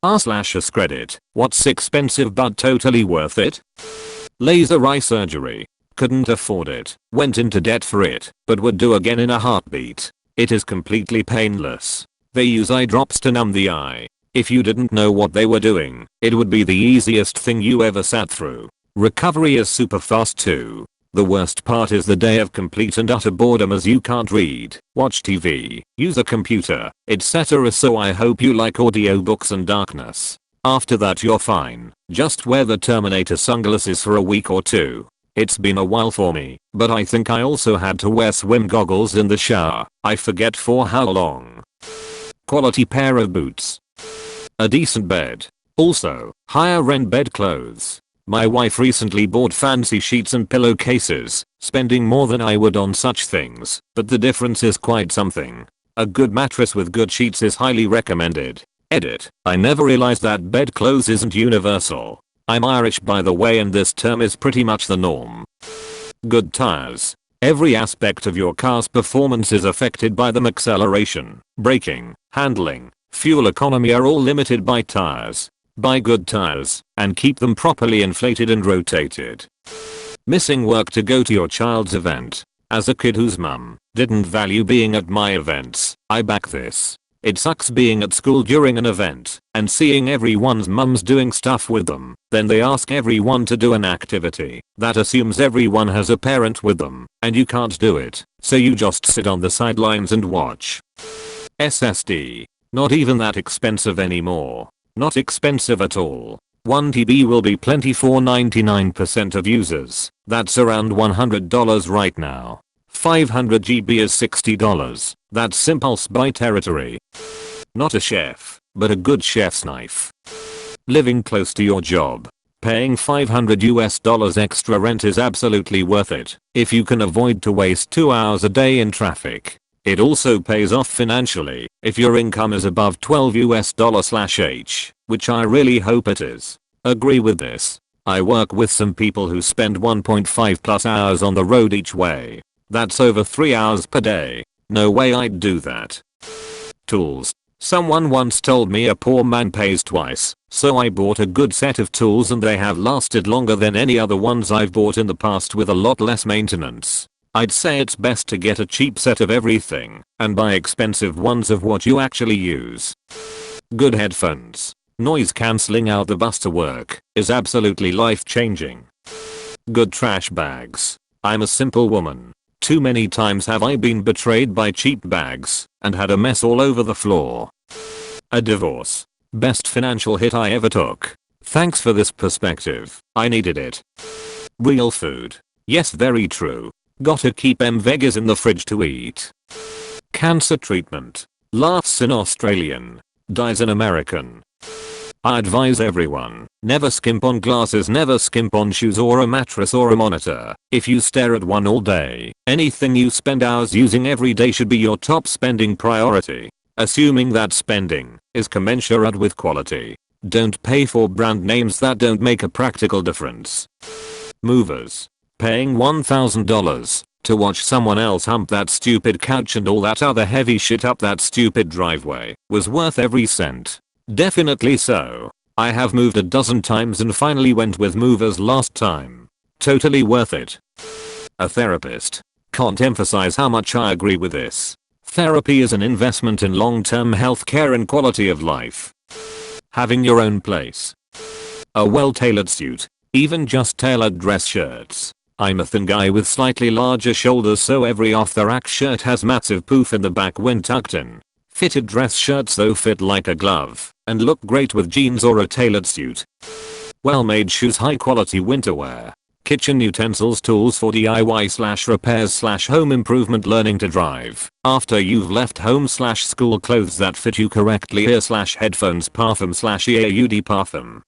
r/AskReddit. What's expensive but totally worth it? Laser eye surgery. Couldn't afford it. Went into debt for it, but would do again in a heartbeat. It is completely painless. They use eye drops to numb the eye. If you didn't know what they were doing, it would be the easiest thing you ever sat through. Recovery is super fast too. The worst part is the day of complete and utter boredom as you can't read, watch TV, use a computer, etc. So I hope you like audiobooks and darkness. After that you're fine. Just wear the Terminator sunglasses for a week or two. It's been a while for me, but I think I also had to wear swim goggles in the shower. I forget for how long. Quality pair of boots. A decent bed. Also, higher end bed clothes. My wife recently bought fancy sheets and pillowcases, spending more than I would on such things, but the difference is quite something. A good mattress with good sheets is highly recommended. Edit. I never realized that bed clothes isn't universal. I'm Irish by the way, and this term is pretty much the norm. Good tires. Every aspect of your car's performance is affected by them. Acceleration, braking, handling, fuel economy are all limited by tires. Buy good tires and keep them properly inflated and rotated. Missing work to go to your child's event. As a kid whose mum didn't value being at my events, I back this. It sucks being at school during an event and seeing everyone's mums doing stuff with them. Then they ask everyone to do an activity that assumes everyone has a parent with them and you can't do it. So you just sit on the sidelines and watch. SSD. Not even that expensive anymore. Not expensive at all. 1 TB will be plenty for 99% of users. That's around $100 right now. 500 GB is $60. That's impulse buy territory. Not a chef, but a good chef's knife. Living close to your job. Paying $500 extra rent is absolutely worth it if you can avoid to waste 2 hours a day in traffic. It also pays off financially if your income is above $12/h, which I really hope it is. Agree with this. I work with some people who spend 1.5+ hours on the road each way. That's over 3 hours per day. No way I'd do that. Tools. Someone once told me a poor man pays twice, so I bought a good set of tools and they have lasted longer than any other ones I've bought in the past with a lot less maintenance. I'd say it's best to get a cheap set of everything and buy expensive ones of what you actually use. Good headphones. Noise cancelling out the bus to work is absolutely life changing. Good trash bags. I'm a simple woman. Too many times have I been betrayed by cheap bags and had a mess all over the floor. A divorce. Best financial hit I ever took. Thanks for this perspective. I needed it. Real food. Yes, very true. Gotta keep them veggies in the fridge to eat. Cancer treatment. Laughs in Australian. Dies in American. I advise everyone, never skimp on glasses, never skimp on shoes or a mattress or a monitor. If you stare at one all day, anything you spend hours using every day should be your top spending priority, assuming that spending is commensurate with quality. Don't pay for brand names that don't make a practical difference. Movers. Paying $1,000 to watch someone else hump that stupid couch and all that other heavy shit up that stupid driveway was worth every cent. Definitely so. I have moved a dozen times and finally went with movers last time. Totally worth it. A therapist. Can't emphasize how much I agree with this. Therapy is an investment in long-term healthcare and quality of life. Having your own place. A well-tailored suit. Even just tailored dress shirts. I'm a thin guy with slightly larger shoulders, so every off-the-rack shirt has massive poof in the back when tucked in. Fitted dress shirts though fit like a glove and look great with jeans or a tailored suit. Well-made shoes, high-quality winter wear. Kitchen utensils, tools for DIY/repairs/home improvement, learning to drive after you've left home/school, clothes that fit you correctly, ear/headphones, parfum/ear parfum.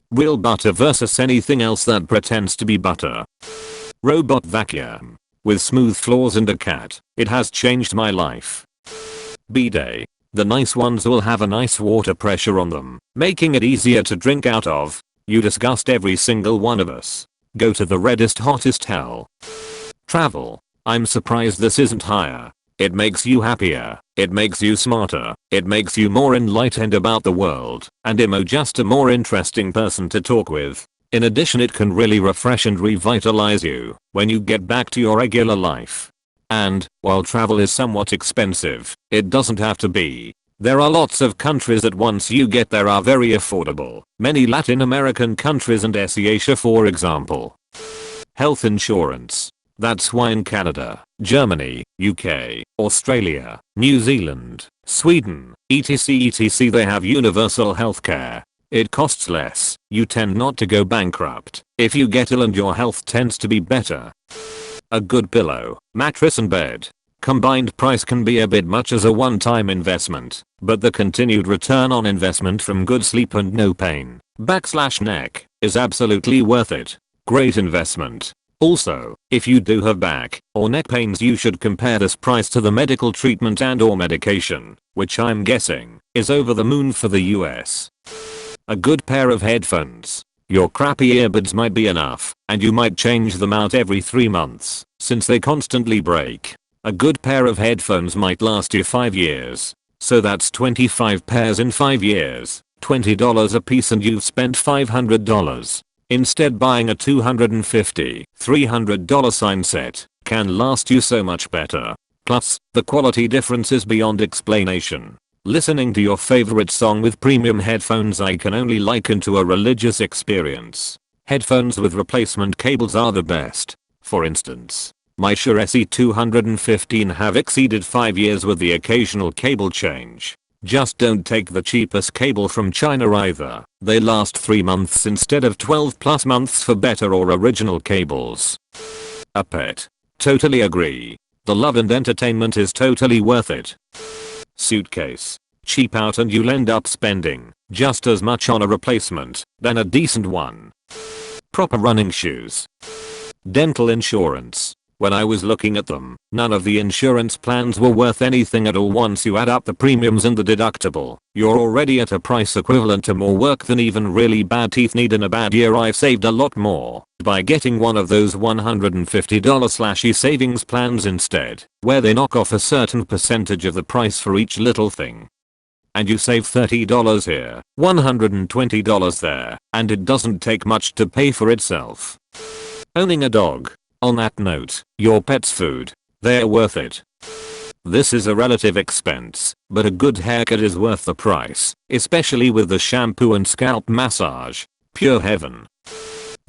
Real butter versus anything else that pretends to be butter. Robot vacuum. With smooth floors and a cat, it has changed my life. Bidet. The nice ones will have a nice water pressure on them, making it easier to drink out of. You disgust every single one of us. Go to the reddest hottest hell. Travel. I'm surprised this isn't higher. It makes you happier, it makes you smarter, it makes you more enlightened about the world, and just a more interesting person to talk with. In addition, it can really refresh and revitalize you when you get back to your regular life. And, while travel is somewhat expensive, it doesn't have to be. There are lots of countries that once you get there are very affordable. Many Latin American countries and Asia for example. Health insurance. That's why in Canada, Germany, UK, Australia, New Zealand, Sweden, etc they have universal healthcare. It costs less, you tend not to go bankrupt if you get ill, and your health tends to be better. A good pillow, mattress and bed. Combined price can be a bit much as a one-time investment, but the continued return on investment from good sleep and no pain, /neck, is absolutely worth it. Great investment. Also, if you do have back or neck pains, you should compare this price to the medical treatment and or medication, which I'm guessing is over the moon for the US. A good pair of headphones. Your crappy earbuds might be enough, and you might change them out every 3 months, since they constantly break. A good pair of headphones might last you 5 years. So that's 25 pairs in 5 years, $20 a piece, and you've spent $500. Instead, buying a $250, $300 sign set can last you so much better. Plus, the quality difference is beyond explanation. Listening to your favorite song with premium headphones I can only liken to a religious experience. Headphones with replacement cables are the best. For instance, my Shure SE215 have exceeded 5 years with the occasional cable change. Just don't take the cheapest cable from China either. They last 3 months instead of 12+ months for better or original cables. A pet. Totally agree. The love and entertainment is totally worth it. Suitcase. Cheap out and you'll end up spending just as much on a replacement than a decent one. Proper running shoes. Dental insurance. When I was looking at them, none of the insurance plans were worth anything at all. Once you add up the premiums and the deductible, you're already at a price equivalent to more work than even really bad teeth need. In a bad year I've saved a lot more by getting one of those $150 slashy savings plans instead, where they knock off a certain percentage of the price for each little thing. And you save $30 here, $120 there, and it doesn't take much to pay for itself. Owning a dog. On that note, your pet's food. They're worth it. This is a relative expense, but a good haircut is worth the price, especially with the shampoo and scalp massage. Pure heaven.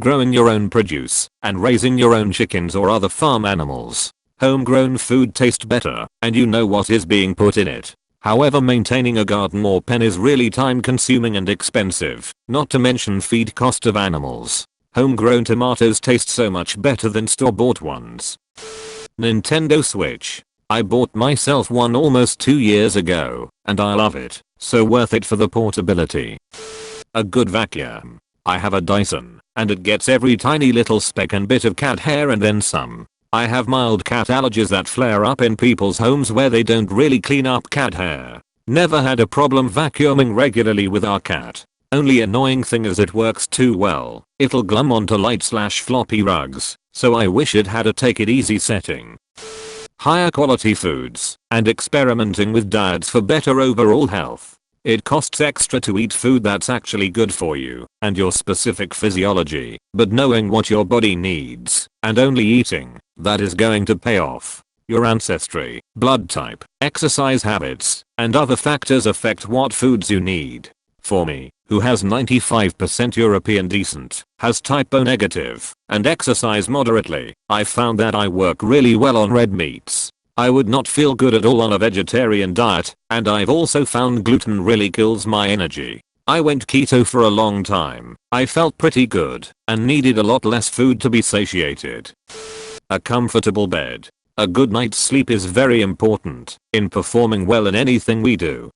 Growing your own produce and raising your own chickens or other farm animals. Homegrown food tastes better, and you know what is being put in it. However, maintaining a garden or pen is really time consuming and expensive, not to mention feed cost of animals. Homegrown tomatoes taste so much better than store-bought ones. Nintendo Switch. I bought myself one almost 2 years ago, and I love it, so worth it for the portability. A good vacuum. I have a Dyson, and it gets every tiny little speck and bit of cat hair and then some. I have mild cat allergies that flare up in people's homes where they don't really clean up cat hair. Never had a problem vacuuming regularly with our cat. Only annoying thing is it works too well. It'll glom onto light/floppy rugs, so I wish it had a take it easy setting. Higher quality foods and experimenting with diets for better overall health. It costs extra to eat food that's actually good for you and your specific physiology, but knowing what your body needs and only eating that is going to pay off. Your ancestry, blood type, exercise habits, and other factors affect what foods you need. For me, who has 95% European descent, has type O negative, and exercise moderately, I found that I work really well on red meats. I would not feel good at all on a vegetarian diet, and I've also found gluten really kills my energy. I went keto for a long time. I felt pretty good, and needed a lot less food to be satiated. A comfortable bed. A good night's sleep is very important in performing well in anything we do.